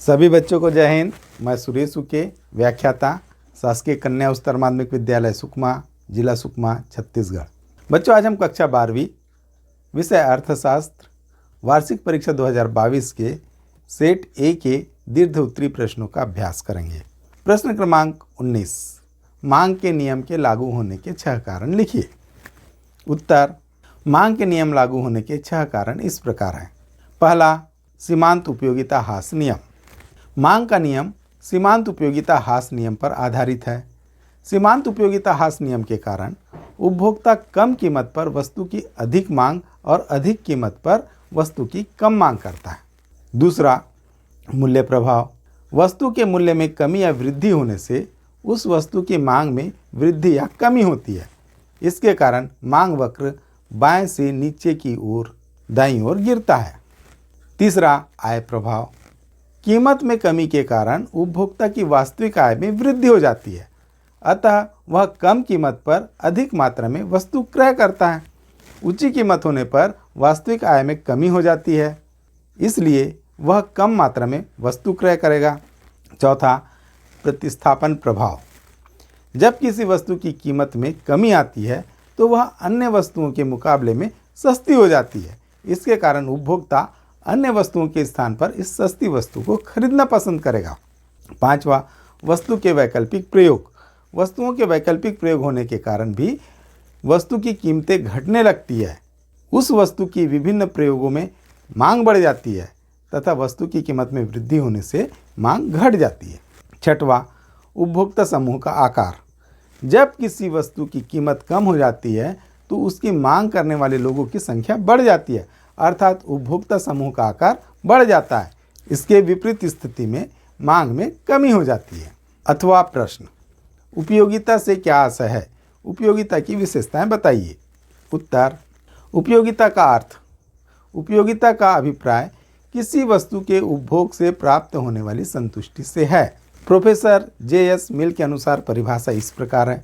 सभी बच्चों को जय हिंद। मैं सुरेश उके, व्याख्याता, शासकीय कन्या उच्चतर माध्यमिक विद्यालय सुकमा, जिला सुकमा, छत्तीसगढ़। बच्चों, आज हम कक्षा 12वीं विषय अर्थशास्त्र वार्षिक परीक्षा 2022 के सेट ए के दीर्घ उत्तरीय प्रश्नों का अभ्यास करेंगे। प्रश्न क्रमांक 19, मांग के नियम के लागू होने के 6 कारण लिखिए। उत्तर, मांग के नियम लागू होने के 6 कारण इस प्रकार हैं। पहला, सीमांत उपयोगिता ह्रास नियम। मांग का नियम सीमांत उपयोगिता ह्रास नियम पर आधारित है। सीमांत उपयोगिता ह्रास नियम के कारण उपभोक्ता कम कीमत पर वस्तु की अधिक मांग और अधिक कीमत पर वस्तु की कम मांग करता है। दूसरा, मूल्य प्रभाव। वस्तु के मूल्य में कमी या वृद्धि होने से उस वस्तु की मांग में वृद्धि या कमी होती है। इसके कारण मांग वक्र बाएं से नीचे की ओर दाईं ओर गिरता है। तीसरा, आय प्रभाव। कीमत में कमी के कारण उपभोक्ता की वास्तविक आय में वृद्धि हो जाती है, अतः वह कम कीमत पर अधिक मात्रा में वस्तु क्रय करता है। ऊंची कीमत होने पर वास्तविक आय में कमी हो जाती है, इसलिए वह कम मात्रा में वस्तु क्रय करेगा। चौथा, प्रतिस्थापन प्रभाव। जब किसी वस्तु की कीमत में कमी आती है तो वह अन्य वस्तुओं के मुकाबले में सस्ती हो जाती है। इसके कारण उपभोक्ता अन्य वस्तुओं के स्थान पर इस सस्ती वस्तु को खरीदना पसंद करेगा। पांचवा, वस्तु के वैकल्पिक प्रयोग। वस्तुओं के वैकल्पिक प्रयोग होने के कारण भी वस्तु की कीमतें घटने लगती है। उस वस्तु की विभिन्न प्रयोगों में मांग बढ़ जाती है तथा वस्तु की कीमत में वृद्धि होने से मांग घट जाती है। छठवां, उपभोक्ता समूह का आकार। जब किसी वस्तु की कीमत कम हो जाती है तो उसकी मांग करने वाले लोगों की संख्या बढ़ जाती है, अर्थात उपभोक्ता समूह का आकार बढ़ जाता है। इसके विपरीत स्थिति में मांग में कमी हो जाती है। अथवा प्रश्न, उपयोगिता से क्या आशय है? उपयोगिता की विशेषताएं बताइए। उत्तर, उपयोगिता का अर्थ। उपयोगिता का अभिप्राय किसी वस्तु के उपभोग से प्राप्त होने वाली संतुष्टि से है। Professor JS. मिल के अनुसार परिभाषा इस प्रकार है।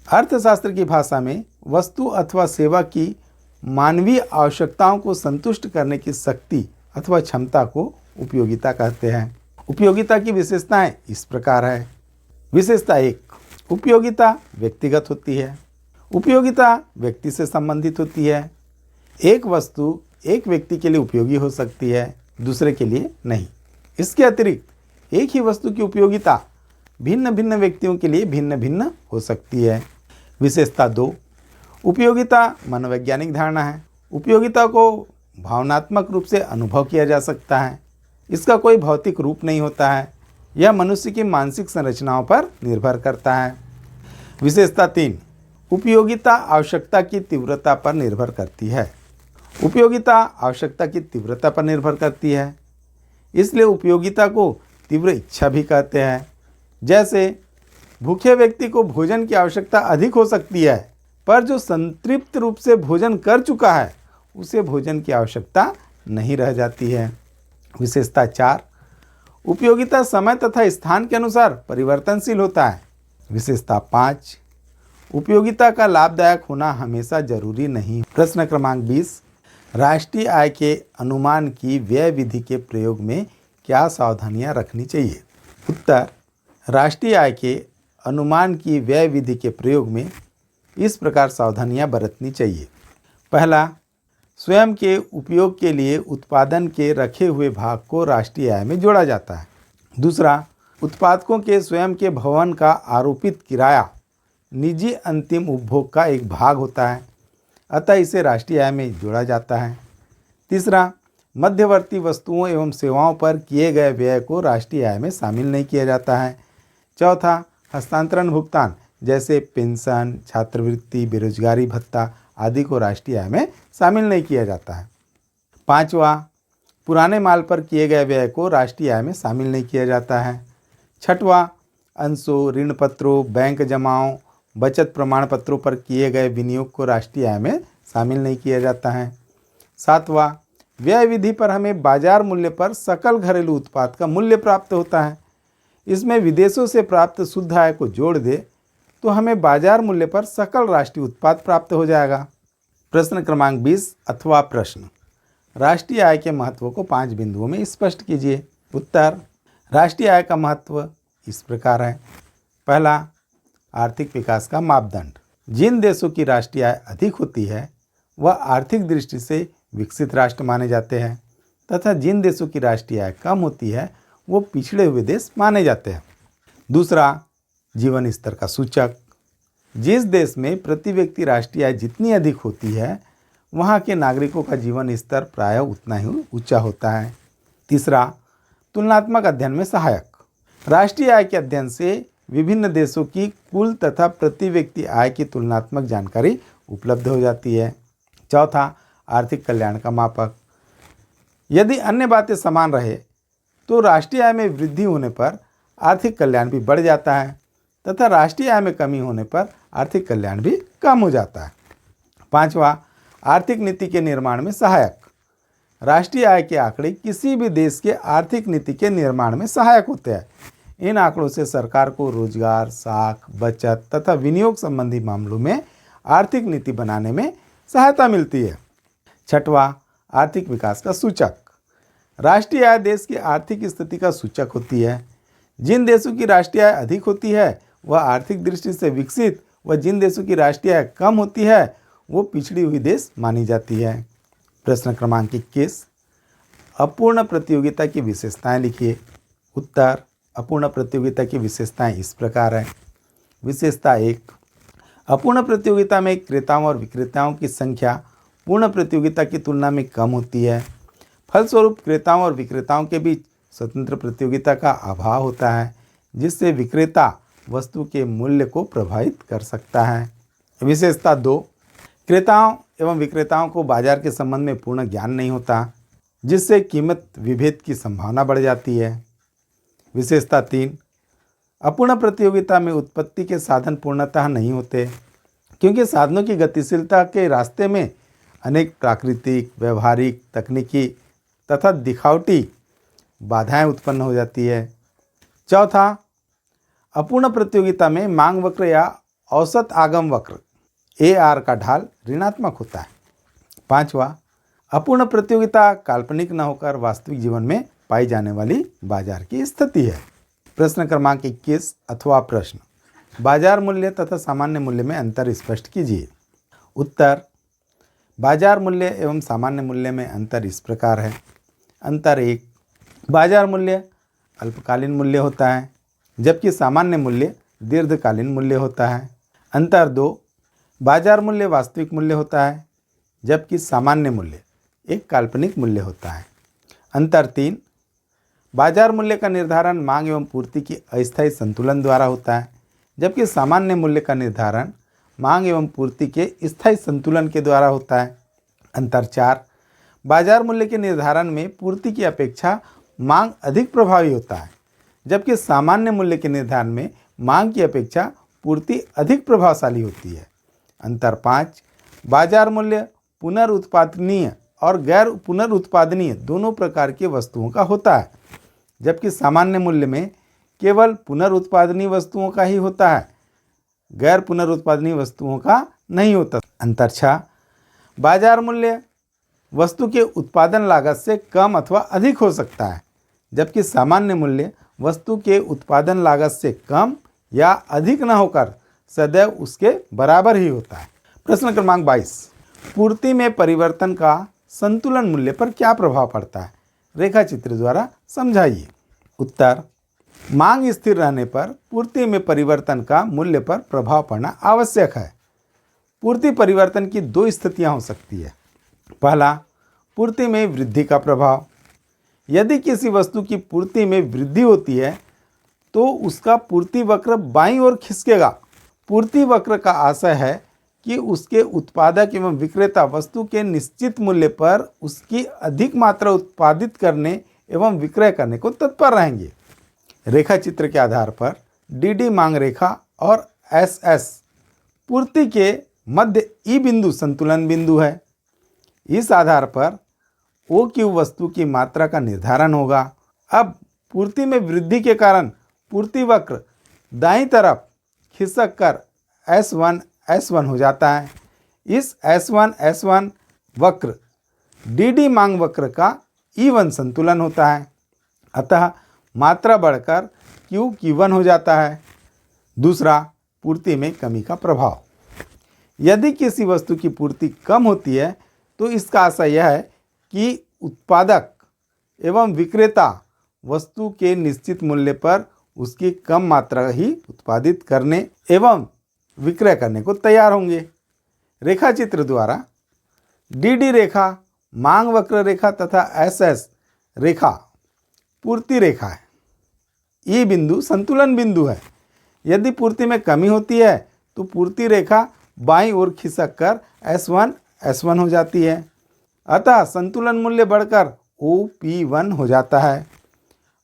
अर्थशास्त्र की भाषा में वस्तु अथवा सेवा की मानवीय आवश्यकताओं को संतुष्ट करने की शक्ति अथवा क्षमता को उपयोगिता कहते हैं। उपयोगिता की विशेषताएं इस प्रकार है। विशेषता 1, उपयोगिता व्यक्तिगत होती है। उपयोगिता व्यक्ति से संबंधित होती है। एक वस्तु एक व्यक्ति के लिए उपयोगी हो सकती है, दूसरे के लिए नहीं। इसके अतिरिक्त एक ही वस्तु की उपयोगिता भिन्न भिन्न व्यक्तियों के लिए भिन्न भिन्न हो सकती है। विशेषता 2, उपयोगिता मनोवैज्ञानिक धारणा है। उपयोगिता को भावनात्मक रूप से अनुभव किया जा सकता है। इसका कोई भौतिक रूप नहीं होता है। यह मनुष्य की मानसिक संरचनाओं पर निर्भर करता है। विशेषता 3, उपयोगिता आवश्यकता की तीव्रता पर निर्भर करती है। उपयोगिता आवश्यकता की तीव्रता पर निर्भर करती है, इसलिए उपयोगिता को तीव्र इच्छा भी कहते हैं। जैसे भूखे व्यक्ति को भोजन की आवश्यकता अधिक हो सकती है, पर जो संतृप्त रूप से भोजन कर चुका है उसे भोजन की आवश्यकता नहीं रह जाती है। विशेषता 4, उपयोगिता समय तथा स्थान के अनुसार परिवर्तनशील होता है। विशेषता 5, उपयोगिता का लाभदायक होना हमेशा जरूरी नहीं। प्रश्न क्रमांक 20, राष्ट्रीय आय के अनुमान की व्यय विधि के प्रयोग में क्या सावधानियां रखनी चाहिए? उत्तर, राष्ट्रीय आय के अनुमान की व्यय विधि के प्रयोग में इस प्रकार सावधानियां बरतनी चाहिए। पहला, स्वयं के उपयोग के लिए उत्पादन के रखे हुए भाग को राष्ट्रीय आय में जोड़ा जाता है। दूसरा, उत्पादकों के स्वयं के भवन का आरोपित किराया निजी अंतिम उपभोग का एक भाग होता है, अतः इसे राष्ट्रीय आय में जोड़ा जाता है। तीसरा, मध्यवर्ती वस्तुओं एवं सेवाओं पर किए गए व्यय को राष्ट्रीय आय में शामिल नहीं किया जाता है। चौथा, हस्तांतरण भुगतान जैसे पेंशन, छात्रवृत्ति, बेरोजगारी भत्ता आदि को राष्ट्रीय आय में शामिल नहीं किया जाता है। पांचवा, पुराने माल पर किए गए व्यय को राष्ट्रीय आय में शामिल नहीं किया जाता है। छठवां, अंशों, ऋण पत्रों, बैंक जमाओं, बचत प्रमाण पत्रों पर किए गए विनियोग को राष्ट्रीय आय में शामिल नहीं किया जाता है। सातवां, व्यय विधि पर हमें बाजार मूल्य पर सकल घरेलू उत्पाद का मूल्य प्राप्त होता है। इसमें विदेशों से प्राप्त शुद्ध आय को जोड़ दे तो हमें बाजार मूल्य पर सकल राष्ट्रीय उत्पाद प्राप्त हो जाएगा। प्रश्न क्रमांक 20 अथवा प्रश्न, राष्ट्रीय आय के महत्व को 5 बिंदुओं में स्पष्ट कीजिए। उत्तर, राष्ट्रीय आय का महत्व इस प्रकार है। पहला, आर्थिक विकास का मापदंड। जिन देशों की राष्ट्रीय आय अधिक होती है वह आर्थिक दृष्टि से विकसित राष्ट्र माने जाते हैं तथा जिन देशों की राष्ट्रीय आय कम होती है वो पिछड़े हुए देश माने जाते हैं। दूसरा, जीवन स्तर का सूचक। जिस देश में प्रति व्यक्ति राष्ट्रीय आय जितनी अधिक होती है वहाँ के नागरिकों का जीवन स्तर प्रायः उतना ही ऊंचा होता है। तीसरा, तुलनात्मक अध्ययन में सहायक। राष्ट्रीय आय के अध्ययन से विभिन्न देशों की कुल तथा प्रति व्यक्ति आय की तुलनात्मक जानकारी उपलब्ध हो जाती है। चौथा, आर्थिक कल्याण का मापक। यदि अन्य बातें समान रहे तो राष्ट्रीय आय में वृद्धि होने पर आर्थिक कल्याण भी बढ़ जाता है तथा राष्ट्रीय आय में कमी होने पर आर्थिक कल्याण भी कम हो जाता है। पांचवा, आर्थिक नीति के निर्माण में सहायक। राष्ट्रीय आय के आंकड़े किसी भी देश के आर्थिक नीति के निर्माण में सहायक होते हैं। इन आंकड़ों से सरकार को रोजगार, साख, बचत तथा विनियोग संबंधी मामलों में आर्थिक नीति बनाने में सहायता मिलती है। छठवां, आर्थिक विकास का सूचक। राष्ट्रीय आय देश की आर्थिक स्थिति का सूचक होती है। जिन देशों की राष्ट्रीय आय अधिक होती है वह आर्थिक दृष्टि से विकसित व जिन देशों की राष्ट्रीय आय कम होती है वो पिछड़ी हुई देश मानी जाती है। प्रश्न क्रमांक 21, अपूर्ण प्रतियोगिता की विशेषताएं लिखिए। उत्तर, अपूर्ण प्रतियोगिता की विशेषताएं इस प्रकार है। विशेषता 1, अपूर्ण प्रतियोगिता में क्रेताओं और विक्रेताओं की संख्या पूर्ण प्रतियोगिता की तुलना में कम होती है। फलस्वरूप क्रेताओं और विक्रेताओं के बीच स्वतंत्र प्रतियोगिता का अभाव होता है जिससे विक्रेता वस्तु के मूल्य को प्रभावित कर सकता है। विशेषता 2, क्रेताओं एवं विक्रेताओं को बाजार के संबंध में पूर्ण ज्ञान नहीं होता जिससे कीमत विभेद की संभावना बढ़ जाती है। विशेषता 3, अपूर्ण प्रतियोगिता में उत्पत्ति के साधन पूर्णतः नहीं होते क्योंकि साधनों की गतिशीलता के रास्ते में अनेक प्राकृतिक, व्यवहारिक, तकनीकी तथा दिखावटी बाधाएं उत्पन्न हो जाती है। चौथा, अपूर्ण प्रतियोगिता में मांग वक्र या औसत आगम वक्र AR का ढाल ऋणात्मक होता है। पांचवा, अपूर्ण प्रतियोगिता काल्पनिक न होकर वास्तविक जीवन में पाई जाने वाली बाजार की स्थिति है। प्रश्न क्रमांक 21 अथवा प्रश्न, बाजार मूल्य तथा सामान्य मूल्य में अंतर स्पष्ट कीजिए। उत्तर, बाजार मूल्य एवं सामान्य मूल्य में अंतर इस प्रकार है। अंतर 1, बाजार मूल्य अल्पकालीन मूल्य होता है जबकि सामान्य मूल्य दीर्घकालीन मूल्य होता है। अंतर 2, बाजार मूल्य वास्तविक मूल्य होता है जबकि सामान्य मूल्य एक काल्पनिक मूल्य होता है। अंतर 3, बाजार मूल्य का निर्धारण मांग एवं पूर्ति की अस्थायी संतुलन द्वारा होता है जबकि सामान्य मूल्य का निर्धारण मांग एवं पूर्ति के स्थायी संतुलन के द्वारा होता है। अंतर 4, बाजार मूल्य के निर्धारण में पूर्ति की अपेक्षा मांग अधिक प्रभावी होता है जबकि सामान्य मूल्य के निर्धारण में मांग की अपेक्षा पूर्ति अधिक प्रभावशाली होती है। अंतर 5, बाजार मूल्य पुनर्उत्पादनीय और गैर पुनर्उत्पादनीय दोनों प्रकार की वस्तुओं का होता है जबकि सामान्य मूल्य में केवल पुनर्उत्पादनीय वस्तुओं का ही होता है, गैर पुनर्उत्पादनीय वस्तुओं का नहीं होता। अंतर 6, बाजार मूल्य वस्तु के उत्पादन लागत से कम अथवा अधिक हो सकता है जबकि सामान्य मूल्य वस्तु के उत्पादन लागत से कम या अधिक न होकर सदैव उसके बराबर ही होता है। प्रश्न क्रमांक 22, पूर्ति में परिवर्तन का संतुलन मूल्य पर क्या प्रभाव पड़ता है, रेखा चित्र द्वारा समझाइए। उत्तर, मांग स्थिर रहने पर पूर्ति में परिवर्तन का मूल्य पर प्रभाव पड़ना आवश्यक है। पूर्ति परिवर्तन की 2 स्थितियां हो सकती है। पहला, पूर्ति में वृद्धि का प्रभाव। यदि किसी वस्तु की पूर्ति में वृद्धि होती है तो उसका पूर्ति वक्र बाईं ओर खिसकेगा। पूर्ति वक्र का आशय है कि उसके उत्पादक एवं विक्रेता वस्तु के निश्चित मूल्य पर उसकी अधिक मात्रा उत्पादित करने एवं विक्रय करने को तत्पर रहेंगे। रेखा चित्र के आधार पर DD मांग रेखा और SS पूर्ति के मध्य E बिंदु संतुलन बिंदु है। इस आधार पर OQ वस्तु की मात्रा का निर्धारण होगा। अब पूर्ति में वृद्धि के कारण पूर्ति वक्र दाईं तरफ खिसक कर S1 हो जाता है। इस S1 वक्र DD मांग वक्र का E1 संतुलन होता है। अतः मात्रा बढ़कर Q1 हो जाता है। दूसरा, पूर्ति में कमी का प्रभाव। यदि किसी वस्तु की पूर्ति कम होती है तो इसका आशय यह है कि उत्पादक एवं विक्रेता वस्तु के निश्चित मूल्य पर उसकी कम मात्रा ही उत्पादित करने एवं विक्रय करने को तैयार होंगे। रेखाचित्र द्वारा DD रेखा मांग वक्र रेखा तथा SS रेखा पूर्ति रेखा है। E बिंदु संतुलन बिंदु है। यदि पूर्ति में कमी होती है तो पूर्ति रेखा बाईं ओर खिसक कर S1 हो जाती है, अतः संतुलन मूल्य बढ़कर OP1 हो जाता है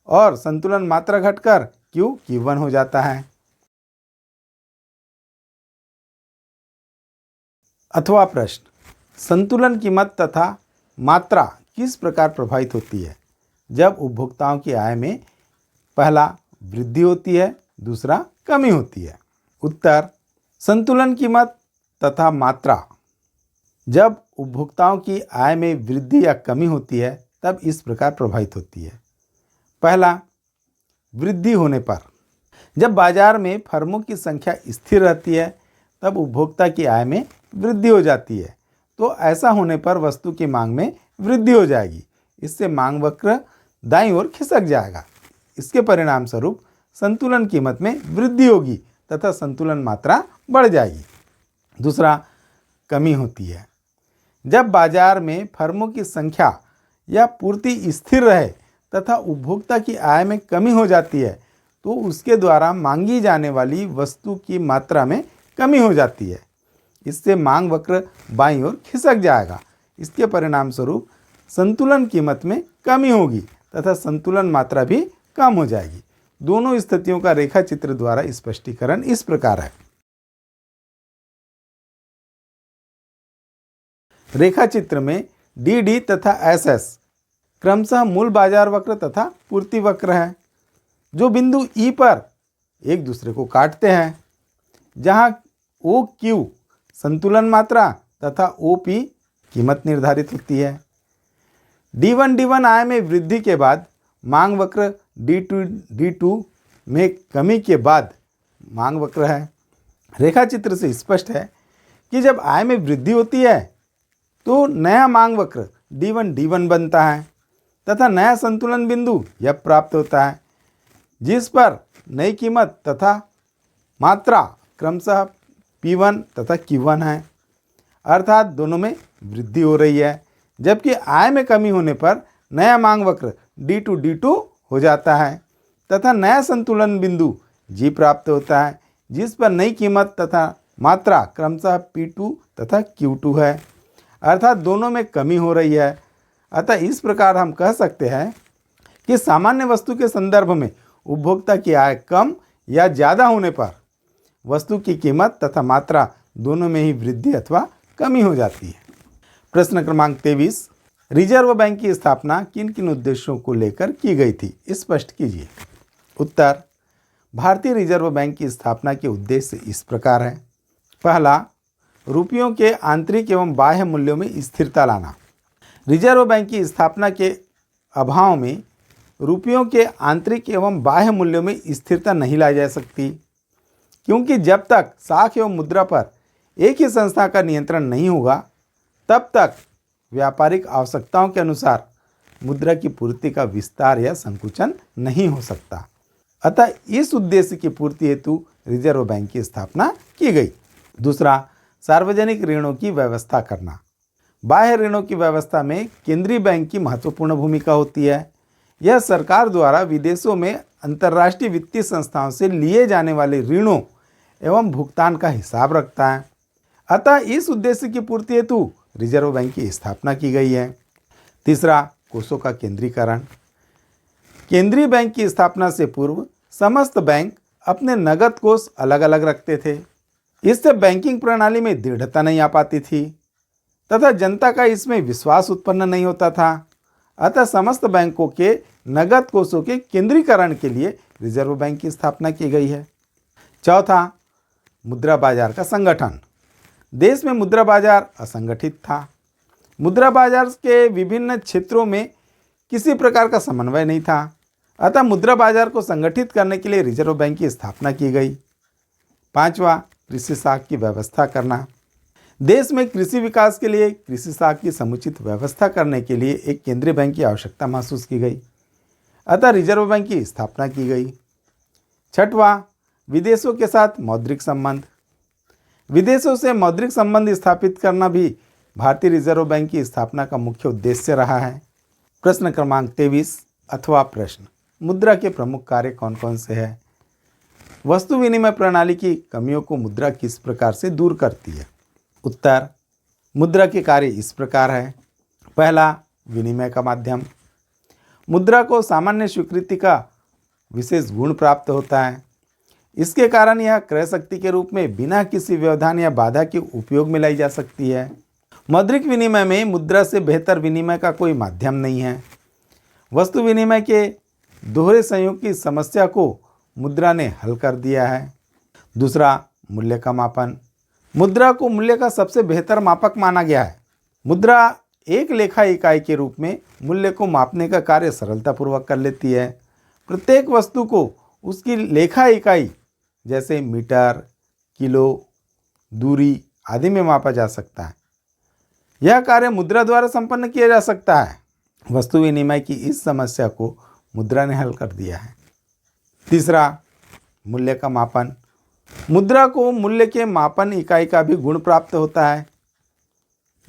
और संतुलन मात्रा घटकर Q1 हो जाता है। अथवा प्रश्न, संतुलन कीमत तथा मात्रा किस प्रकार प्रभावित होती है जब उपभोक्ताओं की आय में पहला वृद्धि होती है, दूसरा कमी होती है? उत्तर, संतुलन कीमत तथा मात्रा जब उपभोक्ताओं की आय में वृद्धि या कमी होती है तब इस प्रकार प्रभावित होती है। पहला, वृद्धि होने पर, जब बाजार में फर्मों की संख्या स्थिर रहती है तब उपभोक्ता की आय में वृद्धि हो जाती है, तो ऐसा होने पर वस्तु की मांग में वृद्धि हो जाएगी। इससे मांग वक्र दाईं ओर खिसक जाएगा। इसके परिणाम स्वरूप संतुलन कीमत में वृद्धि होगी तथा संतुलन मात्रा बढ़ जाएगी। दूसरा, कमी होती है, जब बाजार में फर्मों की संख्या या पूर्ति स्थिर रहे तथा उपभोक्ता की आय में कमी हो जाती है तो उसके द्वारा मांगी जाने वाली वस्तु की मात्रा में कमी हो जाती है। इससे मांग वक्र बाईं ओर खिसक जाएगा। इसके परिणाम स्वरूप संतुलन कीमत में कमी होगी तथा संतुलन मात्रा भी कम हो जाएगी। दोनों स्थितियों का रेखा चित्र द्वारा स्पष्टीकरण इस प्रकार है। रेखा चित्र में DD तथा SS क्रमशः मूल बाजार वक्र तथा पूर्ति वक्र है, जो बिंदु E पर एक दूसरे को काटते हैं, जहां OQ संतुलन मात्रा तथा OP कीमत निर्धारित होती है। D1 आय में वृद्धि के बाद मांग वक्र D2 में कमी के बाद मांग वक्र है। रेखा चित्र से स्पष्ट है कि जब आय में वृद्धि होती है तो नया मांग वक्र D1 बनता है तथा नया संतुलन बिंदु यह प्राप्त होता है, जिस पर नई कीमत तथा मात्रा क्रमशः P1 तथा Q1 है, अर्थात दोनों में वृद्धि हो रही है। जबकि आय में कमी होने पर नया मांग वक्र D2 हो जाता है तथा नया संतुलन बिंदु G प्राप्त होता है, जिस पर नई कीमत तथा मात्रा क्रमशः P2 तथा Q2 है, अर्थात दोनों में कमी हो रही है। अतः इस प्रकार हम कह सकते हैं कि सामान्य वस्तु के संदर्भ में उपभोक्ता की आय कम या ज़्यादा होने पर वस्तु की कीमत तथा मात्रा दोनों में ही वृद्धि अथवा कमी हो जाती है। प्रश्न क्रमांक 23, रिजर्व बैंक की स्थापना किन किन उद्देश्यों को लेकर की गई थी, स्पष्ट कीजिए। उत्तर, भारतीय रिजर्व बैंक की स्थापना के उद्देश्य इस प्रकार है। पहला, रुपयों के आंतरिक एवं बाह्य मूल्यों में स्थिरता लाना। रिजर्व बैंक की स्थापना के अभाव में रुपयों के आंतरिक एवं बाह्य मूल्यों में स्थिरता नहीं लाई जा सकती, क्योंकि जब तक साख एवं मुद्रा पर एक ही संस्था का नियंत्रण नहीं होगा तब तक व्यापारिक आवश्यकताओं के अनुसार मुद्रा की पूर्ति का विस्तार या संकुचन नहीं हो सकता। अतः इस उद्देश्य की पूर्ति हेतु रिजर्व बैंक की स्थापना की गई। दूसरा, सार्वजनिक ऋणों की व्यवस्था करना। बाह्य ऋणों की व्यवस्था में केंद्रीय बैंक की महत्वपूर्ण भूमिका होती है। यह सरकार द्वारा विदेशों में अंतर्राष्ट्रीय वित्तीय संस्थाओं से लिए जाने वाले ऋणों एवं भुगतान का हिसाब रखता है। अतः इस उद्देश्य की पूर्ति हेतु रिजर्व बैंक की स्थापना की गई है। तीसरा, कोषों का केंद्रीकरण। केंद्रीय बैंक की स्थापना से पूर्व समस्त बैंक अपने नगद कोष अलग अलग रखते थे। इससे बैंकिंग प्रणाली में दृढ़ता नहीं आ पाती थी तथा जनता का इसमें विश्वास उत्पन्न नहीं होता था। अतः समस्त बैंकों के नगद कोषों के केंद्रीकरण के लिए रिजर्व बैंक की स्थापना की गई है। चौथा, मुद्रा बाजार का संगठन। देश में मुद्रा बाजार असंगठित था। मुद्रा बाजार के विभिन्न क्षेत्रों में किसी प्रकार का समन्वय नहीं था। अतः मुद्रा बाजार को संगठित करने के लिए रिजर्व बैंक की स्थापना की गई। 5वां, कृषि साख की व्यवस्था करना। देश में कृषि विकास के लिए कृषि साख की समुचित व्यवस्था करने के लिए एक केंद्रीय बैंक की आवश्यकता महसूस की गई, अतः रिजर्व बैंक की स्थापना की गई। 6वां, विदेशों के साथ मौद्रिक संबंध। विदेशों से मौद्रिक संबंध स्थापित करना भी भारतीय रिजर्व बैंक की स्थापना का मुख्य उद्देश्य रहा है। प्रश्न क्रमांक 23 अथवा प्रश्न, मुद्रा के प्रमुख कार्य कौन कौन से हैं? वस्तु विनिमय प्रणाली की कमियों को मुद्रा किस प्रकार से दूर करती है? उत्तर, मुद्रा के कार्य इस प्रकार है। पहला, विनिमय का माध्यम। मुद्रा को सामान्य स्वीकृति का विशेष गुण प्राप्त होता है। इसके कारण यह क्रय शक्ति के रूप में बिना किसी व्यवधान या बाधा के उपयोग में लाई जा सकती है। मौद्रिक विनिमय में मुद्रा से बेहतर विनिमय का कोई माध्यम नहीं है। वस्तु विनिमय के दोहरे संयोग की समस्या को मुद्रा ने हल कर दिया है। दूसरा, मूल्य का मापन। मुद्रा को मूल्य का सबसे बेहतर मापक माना गया है। मुद्रा एक लेखा इकाई के रूप में मूल्य को मापने का कार्य सरलतापूर्वक कर लेती है। प्रत्येक वस्तु को उसकी लेखा इकाई जैसे मीटर, किलो, दूरी आदि में मापा जा सकता है। यह कार्य मुद्रा द्वारा संपन्न किया जा सकता है। वस्तु विनिमय की इस समस्या को मुद्रा ने हल कर दिया है। तीसरा, मूल्य का मापन। मुद्रा को मूल्य के मापन इकाई का भी गुण प्राप्त होता है।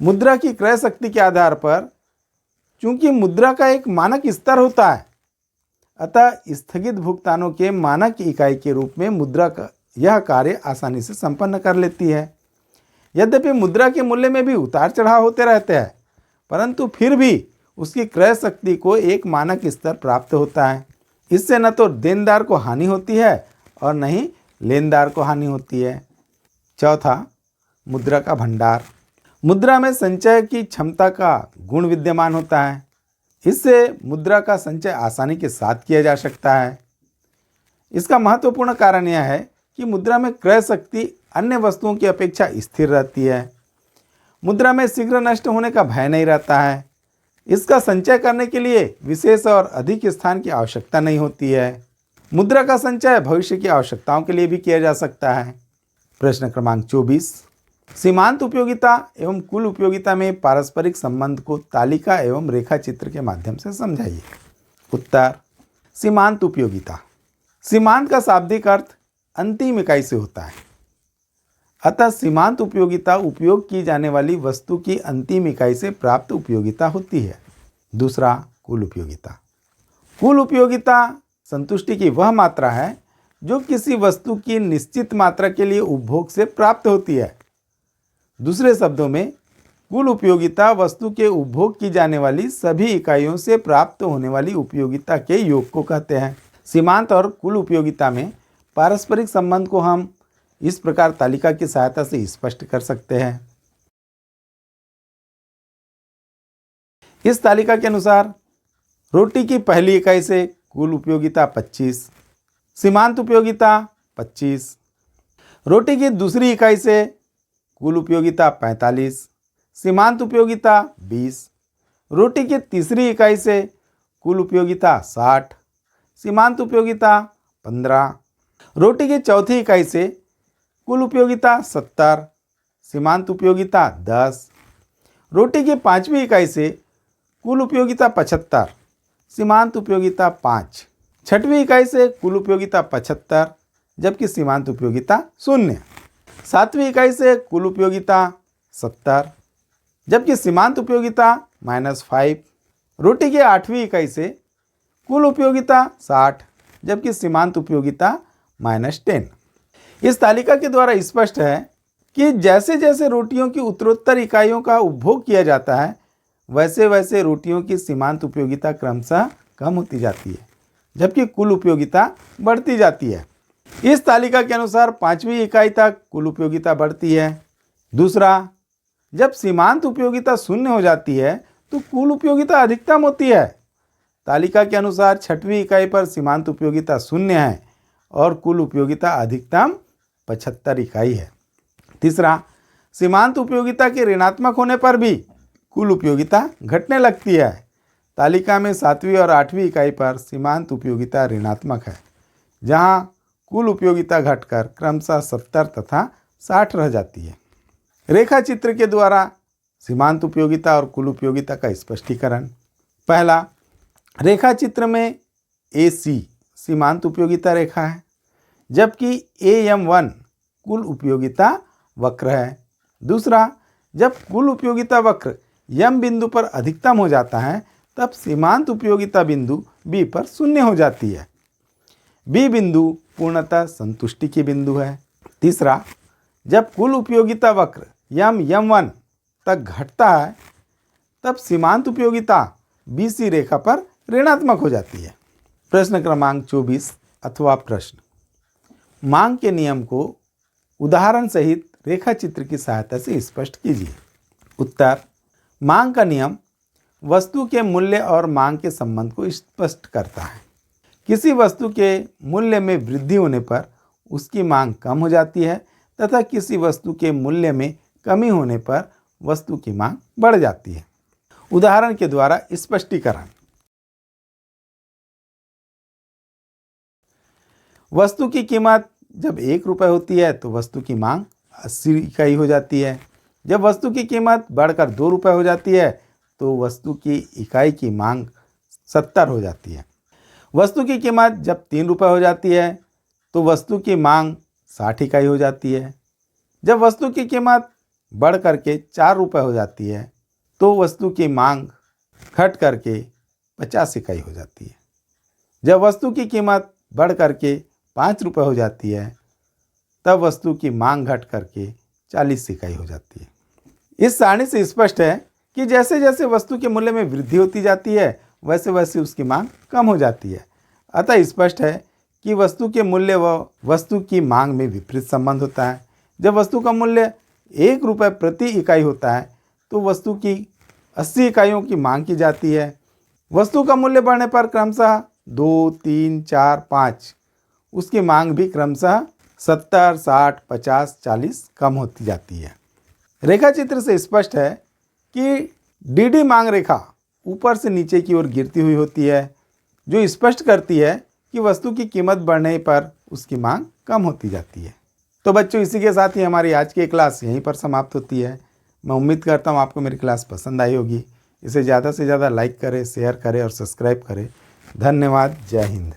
मुद्रा की क्रय शक्ति के आधार पर, चूंकि मुद्रा का एक मानक स्तर होता है, अतः स्थगित भुगतानों के मानक इकाई के रूप में मुद्रा का यह कार्य आसानी से संपन्न कर लेती है। यद्यपि मुद्रा के मूल्य में भी उतार चढ़ाव होते रहते हैं, परंतु फिर भी उसकी क्रय शक्ति को एक मानक स्तर प्राप्त होता है। इससे न तो देनदार को हानि होती है और न ही लेनदार को हानि होती है। चौथा, मुद्रा का भंडार। मुद्रा में संचय की क्षमता का गुण विद्यमान होता है। इससे मुद्रा का संचय आसानी के साथ किया जा सकता है। इसका महत्वपूर्ण कारण यह है कि मुद्रा में क्रय शक्ति अन्य वस्तुओं की अपेक्षा स्थिर रहती है। मुद्रा में शीघ्र नष्ट होने का भय नहीं रहता है। इसका संचय करने के लिए विशेष और अधिक स्थान की आवश्यकता नहीं होती है। मुद्रा का संचय भविष्य की आवश्यकताओं के लिए भी किया जा सकता है। प्रश्न क्रमांक 24, सीमांत उपयोगिता एवं कुल उपयोगिता में पारस्परिक संबंध को तालिका एवं रेखा चित्र के माध्यम से समझाइए। उत्तर, सीमांत उपयोगिता। सीमांत का शाब्दिक अर्थ अंतिम इकाई से होता है, अतः सीमांत उपयोगिता उपयोग की जाने वाली वस्तु की अंतिम इकाई से प्राप्त उपयोगिता होती है। दूसरा, कुल उपयोगिता। कुल उपयोगिता संतुष्टि की वह मात्रा है जो किसी वस्तु की निश्चित मात्रा के लिए उपभोग से प्राप्त होती है। दूसरे शब्दों में, कुल उपयोगिता वस्तु के उपभोग की जाने वाली सभी इकाइयों से प्राप्त होने वाली उपयोगिता के योग को कहते हैं। सीमांत और कुल उपयोगिता में पारस्परिक संबंध को हम इस प्रकार तालिका की सहायता से स्पष्ट कर सकते हैं। इस तालिका के अनुसार रोटी की पहली इकाई से कुल उपयोगिता 25, सीमांत उपयोगिता 25। रोटी की दूसरी इकाई से कुल उपयोगिता 45, सीमांत उपयोगिता 20। रोटी की तीसरी इकाई से कुल उपयोगिता 60, सीमांत उपयोगिता 15। रोटी की चौथी इकाई से कुल उपयोगिता 70, सीमांत उपयोगिता 10। रोटी की पांचवी इकाई से कुल उपयोगिता 75, सीमांत उपयोगिता 5। छठवीं इकाई से कुल उपयोगिता 75, जबकि सीमांत उपयोगिता 0। सातवीं इकाई से कुल उपयोगिता 70, जबकि सीमांत उपयोगिता -5। रोटी की आठवीं इकाई से कुल उपयोगिता 60, जबकि सीमांत उपयोगिता -10। इस तालिका के द्वारा स्पष्ट है कि जैसे जैसे रोटियों की उत्तरोत्तर इकाइयों का उपभोग किया जाता है, वैसे वैसे रोटियों की सीमांत उपयोगिता क्रमशः कम होती जाती है, जबकि कुल उपयोगिता बढ़ती जाती है। इस तालिका के अनुसार पांचवी इकाई तक कुल उपयोगिता बढ़ती है। दूसरा, जब सीमांत उपयोगिता 0 हो जाती है तो कुल उपयोगिता अधिकतम होती है। तालिका के अनुसार छठवीं इकाई पर सीमांत उपयोगिता 0 है और कुल उपयोगिता अधिकतम 75 इकाई है। तीसरा, सीमांत उपयोगिता के ऋणात्मक होने पर भी कुल उपयोगिता घटने लगती है। तालिका में 7वीं और 8वीं इकाई पर सीमांत उपयोगिता ऋणात्मक है, जहां कुल उपयोगिता घटकर क्रमशः 70 तथा 60 रह जाती है। रेखा चित्र के द्वारा सीमांत उपयोगिता और कुल उपयोगिता का स्पष्टीकरण। पहला, रेखा चित्र में AC सीमांत उपयोगिता रेखा है, जबकि AM1 कुल उपयोगिता वक्र है। दूसरा, जब कुल उपयोगिता वक्र M बिंदु पर अधिकतम हो जाता है तब सीमांत उपयोगिता बिंदु B पर शून्य हो जाती है। B बिंदु पूर्णतः संतुष्टि की बिंदु है। तीसरा, जब कुल उपयोगिता वक्र M1 तक घटता है तब सीमांत उपयोगिता BC रेखा पर ऋणात्मक हो जाती है। प्रश्न क्रमांक 24 अथवा प्रश्न, मांग के नियम को उदाहरण सहित रेखा चित्र की सहायता से स्पष्ट कीजिए। उत्तर, मांग का नियम वस्तु के मूल्य और मांग के संबंध को स्पष्ट करता है। किसी वस्तु के मूल्य में वृद्धि होने पर उसकी मांग कम हो जाती है तथा किसी वस्तु के मूल्य में कमी होने पर वस्तु की मांग बढ़ जाती है। उदाहरण के द्वारा स्पष्टीकरण। वस्तु की कीमत जब 1 रुपये होती है तो वस्तु की मांग 80 इकाई हो जाती है। जब वस्तु की कीमत बढ़कर 2 रुपये हो जाती है तो वस्तु की इकाई की मांग 70 हो जाती है। वस्तु की कीमत जब 3 रुपये हो जाती है तो वस्तु की मांग 60 इकाई हो जाती है। जब वस्तु की कीमत बढ़ करके 4 रुपये हो जाती है तो वस्तु की मांग घट करके 50 इकाई हो जाती है। जब वस्तु की कीमत बढ़ करके 5 रुपये हो जाती है तब वस्तु की मांग घट करके 40 इकाई हो जाती है। इस सारणी से स्पष्ट है कि जैसे जैसे वस्तु के मूल्य में वृद्धि होती जाती है वैसे वैसे उसकी मांग कम हो जाती है। अतः स्पष्ट है कि वस्तु के मूल्य व वस्तु की मांग में विपरीत संबंध होता है। जब वस्तु का मूल्य 1 रुपये प्रति इकाई होता है तो वस्तु की 80 इकाइयों की मांग की जाती है। वस्तु का मूल्य बढ़ने पर क्रमशः 2, 3, 4, 5 उसकी मांग भी क्रमशः 70, 60, 50, 40 कम होती जाती है। रेखा चित्र से स्पष्ट है कि DD मांग रेखा ऊपर से नीचे की ओर गिरती हुई होती है, जो स्पष्ट करती है कि वस्तु की कीमत बढ़ने पर उसकी मांग कम होती जाती है। तो बच्चों, इसी के साथ ही हमारी आज की क्लास यहीं पर समाप्त होती है। मैं उम्मीद करता हूँ आपको मेरी क्लास पसंद आई होगी। इसे ज़्यादा से ज़्यादा लाइक करें, शेयर करें और सब्सक्राइब करें। धन्यवाद। जय हिंद।